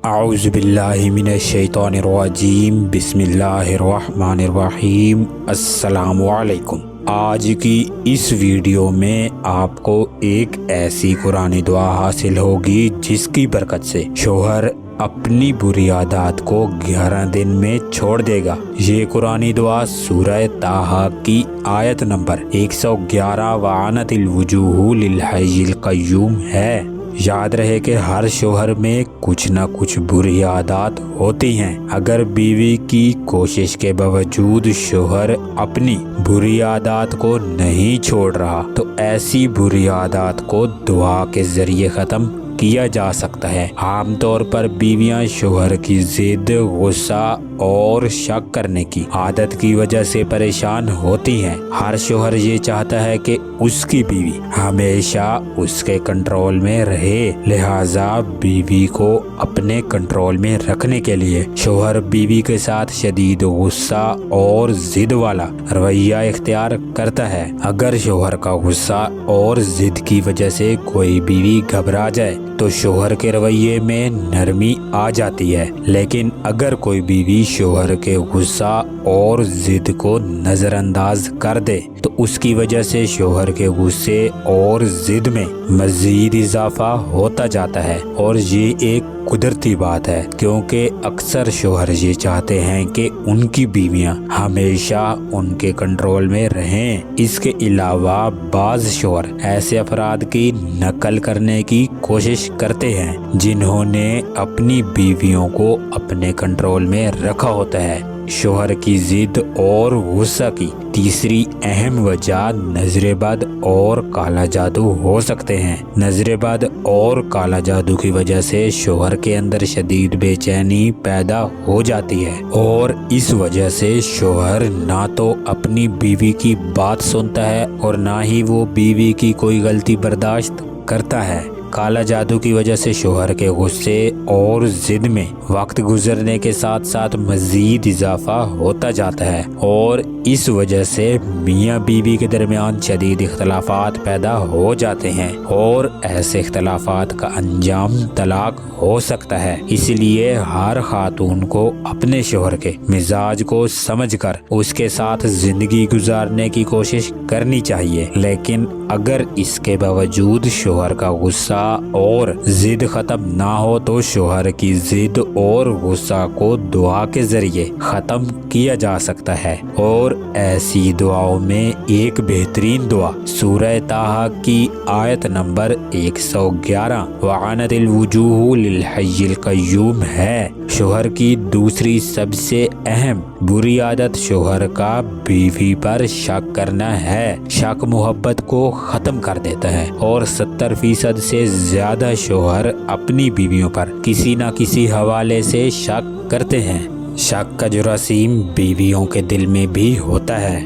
اعوذ باللہ من الشیطان الرجیم بسم اللہ الرحمن الرحیم۔ السلام علیکم۔ آج کی اس ویڈیو میں آپ کو ایک ایسی قرآنی دعا حاصل ہوگی جس کی برکت سے شوہر اپنی بری عادات کو 11 دن میں چھوڑ دے گا۔ یہ قرآنی دعا سورہ طٰہٰ کی آیت نمبر 111 وعنت الوجوہ للحی القیوم ہے۔ یاد رہے کہ ہر شوہر میں کچھ نہ کچھ بری عادات ہوتی ہیں۔ اگر بیوی کی کوشش کے باوجود شوہر اپنی بری عادات کو نہیں چھوڑ رہا تو ایسی بری عادات کو دعا کے ذریعے ختم کیا جا سکتا ہے۔ عام طور پر بیویاں شوہر کی ضد، غصہ اور شک کرنے کی عادت کی وجہ سے پریشان ہوتی ہیں۔ ہر شوہر یہ چاہتا ہے کہ اس کی بیوی ہمیشہ اس کے کنٹرول میں رہے، لہٰذا بیوی کو اپنے کنٹرول میں رکھنے کے لیے شوہر بیوی کے ساتھ شدید غصہ اور ضد والا رویہ اختیار کرتا ہے۔ اگر شوہر کا غصہ اور ضد کی وجہ سے کوئی بیوی گھبرا جائے تو شوہر کے رویے میں نرمی آ جاتی ہے، لیکن اگر کوئی بیوی شوہر کے غصہ اور ضد کو نظر انداز کر دے تو اس کی وجہ سے شوہر کے غصے اور ضد میں مزید اضافہ ہوتا جاتا ہے، اور یہ ایک قدرتی بات ہے کیونکہ اکثر شوہر یہ چاہتے ہیں کہ ان کی بیویاں ہمیشہ ان کے کنٹرول میں رہیں۔ اس کے علاوہ بعض شوہر ایسے افراد کی نقل کرنے کی کوشش کرتے ہیں جنہوں نے اپنی بیویوں کو اپنے کنٹرول میں رکھا ہوتا ہے۔ شوہر کی ضد اور غصہ کی تیسری اہم وجہ نظر بد اور کالا جادو ہو سکتے ہیں۔ نظر بد اور کالا جادو کی وجہ سے شوہر کے اندر شدید بے چینی پیدا ہو جاتی ہے، اور اس وجہ سے شوہر نہ تو اپنی بیوی کی بات سنتا ہے اور نہ ہی وہ بیوی کی کوئی غلطی برداشت کرتا ہے۔ کالا جادو کی وجہ سے شوہر کے غصے اور ضد میں وقت گزرنے کے ساتھ ساتھ مزید اضافہ ہوتا جاتا ہے، اور اس وجہ سے میاں بیوی کے درمیان شدید اختلافات پیدا ہو جاتے ہیں، اور ایسے اختلافات کا انجام طلاق ہو سکتا ہے۔ اس لیے ہر خاتون کو اپنے شوہر کے مزاج کو سمجھ کر اس کے ساتھ زندگی گزارنے کی کوشش کرنی چاہیے، لیکن اگر اس کے باوجود شوہر کا غصہ اور ضد ختم نہ ہو تو شوہر کی ضد اور غصہ کو دعا کے ذریعے ختم کیا جا سکتا ہے۔ اور ایسی دعاؤں میں ایک بہترین دعا سورہ طٰہٰ کی آیت نمبر 111 وعنت الوجوہ للحی القیوم ہے۔ شوہر کی دوسری سب سے اہم بری عادت شوہر کا بیوی پر شک کرنا ہے۔ شک محبت کو ختم کر دیتا ہے، اور 70% سے زیادہ شوہر اپنی بیویوں پر کسی نہ کسی حوالے سے شک کرتے ہیں۔ شک کا جراثیم بیویوں کے دل میں بھی ہوتا ہے،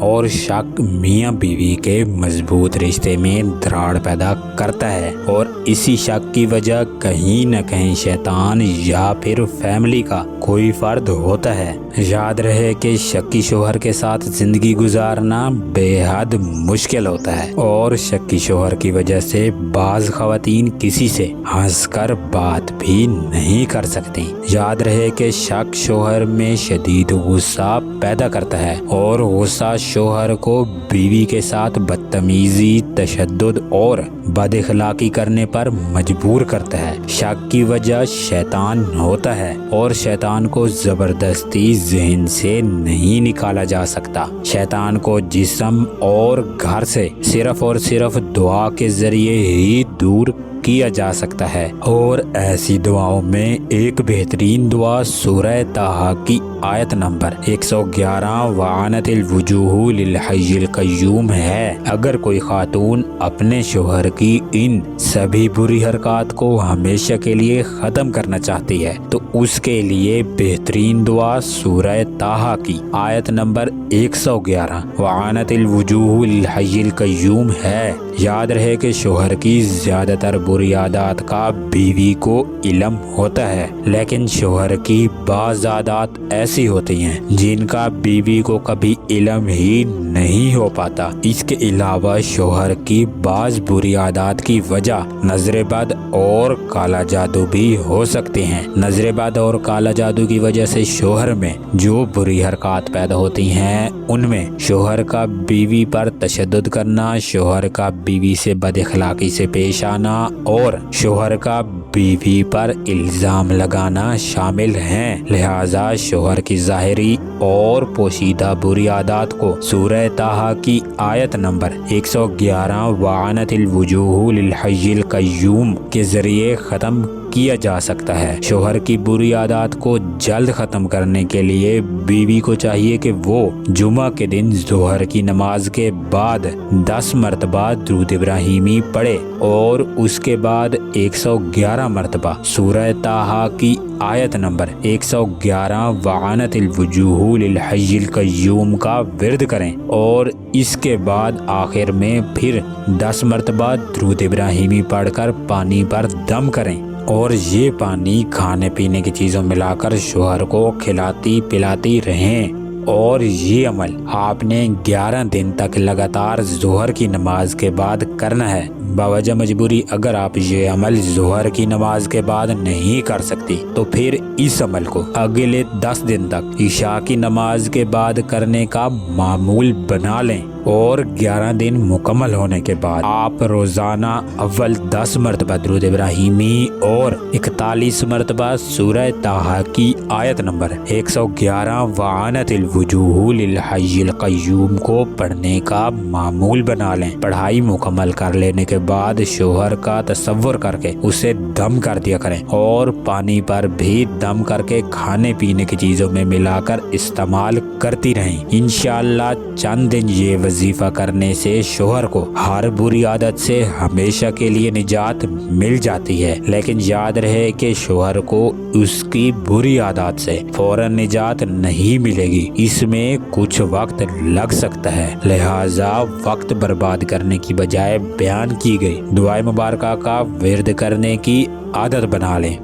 اور شک میاں بیوی کے مضبوط رشتے میں دراڑ پیدا کرتا ہے، اور اسی شک کی وجہ کہیں نہ کہیں شیطان یا پھر فیملی کا کوئی فرد ہوتا ہے۔ یاد رہے کہ شکی شوہر کے ساتھ زندگی گزارنا بے حد مشکل ہوتا ہے، اور شکی شوہر کی وجہ سے بعض خواتین کسی سے ہنس کر بات بھی نہیں کر سکتی۔ یاد رہے کہ شک شوہر میں شدید غصہ پیدا کرتا ہے، اور غصہ شوہر کو بیوی کے ساتھ بدتمیزی، تشدد اور بد اخلاقی کرنے پر مجبور کرتا ہے۔ شک کی وجہ شیطان ہوتا ہے، اور شیطان کو زبردستی ذہن سے نہیں نکالا جا سکتا۔ شیطان کو جسم اور گھر سے صرف اور صرف دعا کے ذریعے ہی دور کیا جا سکتا ہے۔ اور ایسی دعاؤں میں ایک بہترین دعا سورہ طٰہٰ کی آیت نمبر 111 وعنت الوجوہ للحی القیوم ہے۔ اگر کوئی خاتون اپنے شوہر کی ان سبھی بری حرکات کو ہمیشہ کے لیے ختم کرنا چاہتی ہے تو اس کے لیے بہترین دعا سورہ طٰہٰ کی آیت نمبر 111 وعنت الوجوہ للحی القیوم ہے۔ یاد رہے کہ شوہر کی زیادہ تر बुरी आदत का बीवी को इल्म होता है, लेकिन शोहर की बाज़ आदत ऐसी होती हैं जिनका बीवी को कभी इल्म ही नहीं हो पाता। इसके अलावा शोहर की बाज़ बुरी आदत की वजह नजरेबद और काला जादू भी हो सकते हैं। नजरेबद और काला जादू की वजह से शोहर में जो बुरी हरकत पैदा होती हैं उनमें शोहर का बीवी पर तशद्दुद करना, शोहर का बीवी से बदअखलाकी से पेश आना और शोहर का बीवी पर इल्जाम लगाना शामिल हैं। लिहाजा शोहर की ज़ाहिरी और पोशीदा बुरी आदत को सूरह ताहा की आयत नंबर 111 वानतिल वुजूह लिल हय्यिल क़य्यूम के जरिए ख़त्म किया जा सकता है। शोहर की बुरी आदत को जल्द ख़त्म करने के लिए बीवी को चाहिए कि वो जुमा के दिन ज़ोहर की नमाज के बाद 10 मरतबा दुरूद इब्राहिमी पढ़े और उसके बाद 111 मरतबा सूरह ताहा की आयत नंबर 111 वानतिल वुजूह लिल हय्यिल क़य्यूम का विर्द करें और इसके बाद आखिर में फिर 10 मरतबा दुरूद इब्राहिमी पढ़कर पानी पर दम करें और ये पानी खाने पीने की चीज़ों मिलाकर शोहर को खिलाती पिलाती रहें। और ये अमल आपने 11 दिन तक लगातार ज़ोहर की नमाज के बाद करना है। बावजह मजबूरी अगर आप ये अमल ज़ोहर की नमाज के बाद नहीं कर सकती तो फिर इस अमल को अगले 10 दिन तक इशा की नमाज के बाद करने का मामूल बना लें और 11 दिन मुकम्मल होने के बाद आप रोज़ाना अव्वल 10 मरतबा दुरूद इब्राहिमी और 41 मरतबा सूरह ताहा की आयत नंबर 111 वानतिल वुजूह लिल हय्यिल क़य्यूम को पढ़ने का मामूल बना लें। पढ़ाई मुकम्मल कर लेने के बाद शोहर का तसव्वुर करके उसे दम कर दिया करें और पानी पर भी दम करके खाने पीने की चीज़ों में मिलाकर इस्तेमाल करती रहें। इंशाअल्लाह चंद दिन ये वजीफा करने से शोहर को हर बुरी आदत से हमेशा के लिए निजात मिल जाती है। लेकिन याद रहे कि शोहर को उसकी बुरी आदत से फौरन निजात नहीं मिलेगी, इसमें कुछ वक्त लग सकता है। लिहाजा वक्त बर्बाद करने की बजाय बयान की गई दुआए मुबारका का विर्द करने की आदत बना लें।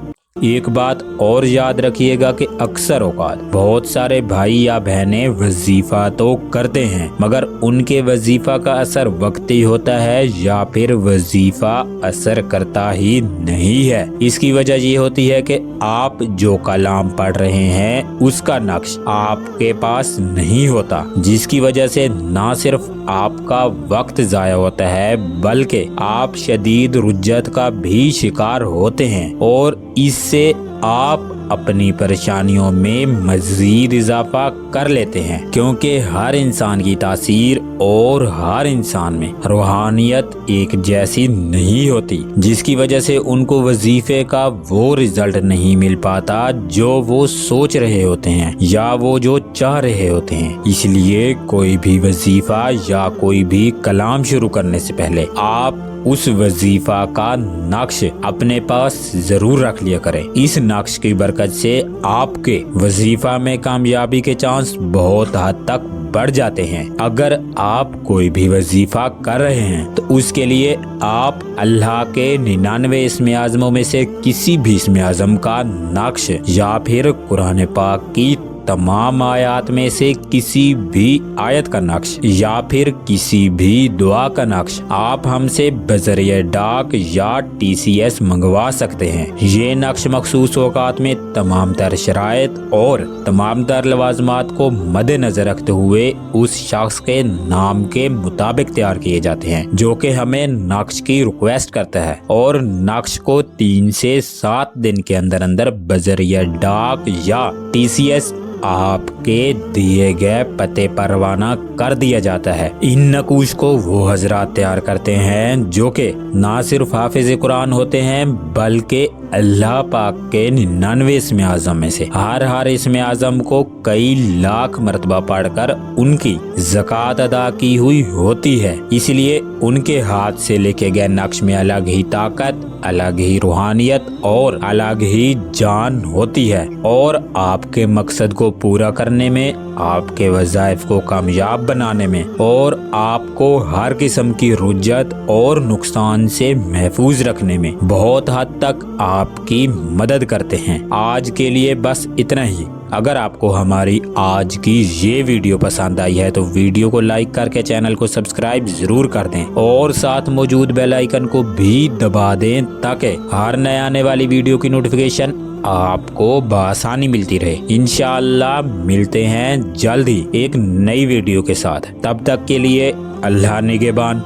एक बात और याद रखिएगा कि अक्सर औकात बहुत सारे भाई या बहनें वजीफा तो करते हैं मगर उनके वजीफा का असर वक्ती होता है या फिर वजीफा असर करता ही नहीं है। इसकी वजह ये होती है कि आप जो कलाम पढ़ रहे हैं उसका नक्श आपके पास नहीं होता, जिसकी वजह से ना सिर्फ आपका वक्त जाया होता है बल्कि आप शदीद रुज्जत का भी शिकार होते हैं और इससे आप अपनी परेशानियों में मजीद इजाफा कर लेते हैं, क्योंकि हर इंसान की तासीर और हर इंसान में रूहानियत एक जैसी नहीं होती, जिसकी वजह से उनको वजीफे का वो रिजल्ट नहीं मिल पाता जो वो सोच रहे होते हैं या वो जो चाह रहे होते हैं। इसलिए कोई भी वजीफा या कोई भी कलाम शुरू करने से पहले आप उस वजीफा का नक्श अपने पास जरूर रख लिया करें। इस नक्श की बरकत से आपके वजीफा में कामयाबी के चांस बहुत हद तक बढ़ जाते हैं। अगर आप कोई भी वजीफा कर रहे हैं तो उसके लिए आप अल्लाह के 99 इस्म आज़मों में से किसी भी इस्म आज़म का नक्श या फिर कुरान पाक की तमाम आयत में से किसी भी आयत का नक्श या फिर किसी भी दुआ का नक्श आप हमसे बजरिए डाक या TCS मंगवा सकते हैं। ये नक्श मखसूस औकात में तमाम तर शराइत और तमाम तर लवाजमात को मद्देनजर रखते हुए उस शख्स के नाम के मुताबिक तैयार किए जाते हैं जो कि हमें नक्श की रिक्वेस्ट करता है और नक्श को 3 से 7 दिन के अंदर अंदर बजरिए डाक या TCS आपके दिए गए पते पर रवाना कर दिया जाता है। इन नकूश को वो हजरात तैयार करते हैं जो कि ना सिर्फ हाफिज कुरान होते हैं बल्कि अल्लाह पाक के 99 इस्म आज़म में से हर इस्म आज़म को कई लाख मरतबा पढ़कर उनकी ज़कात अदा की हुई होती है। इसलिए उनके हाथ से लिखे गए नक्श में अलग ही ताकत, अलग ही रूहानियत और अलग ही जान होती है और आपके मकसद को पूरा करने में आपके वज़ाइफ को कामयाब बनाने में और आपको हर किस्म की रुज्जत और नुकसान से महफूज रखने में बहुत हद तक आपकी मदद करते हैं। आज के लिए बस इतना ही। अगर आपको हमारी आज की ये वीडियो पसंद आई है तो वीडियो को लाइक करके चैनल को सब्सक्राइब जरूर कर दें और साथ मौजूद बेल आइकन को भी दबा दें ताकि हर नए आने वाली वीडियो की नोटिफिकेशन आपको बआसानी मिलती रहे। इंशाअल्लाह मिलते हैं जल्द ही एक नई वीडियो के साथ। तब तक के लिए अल्लाह निगहबान।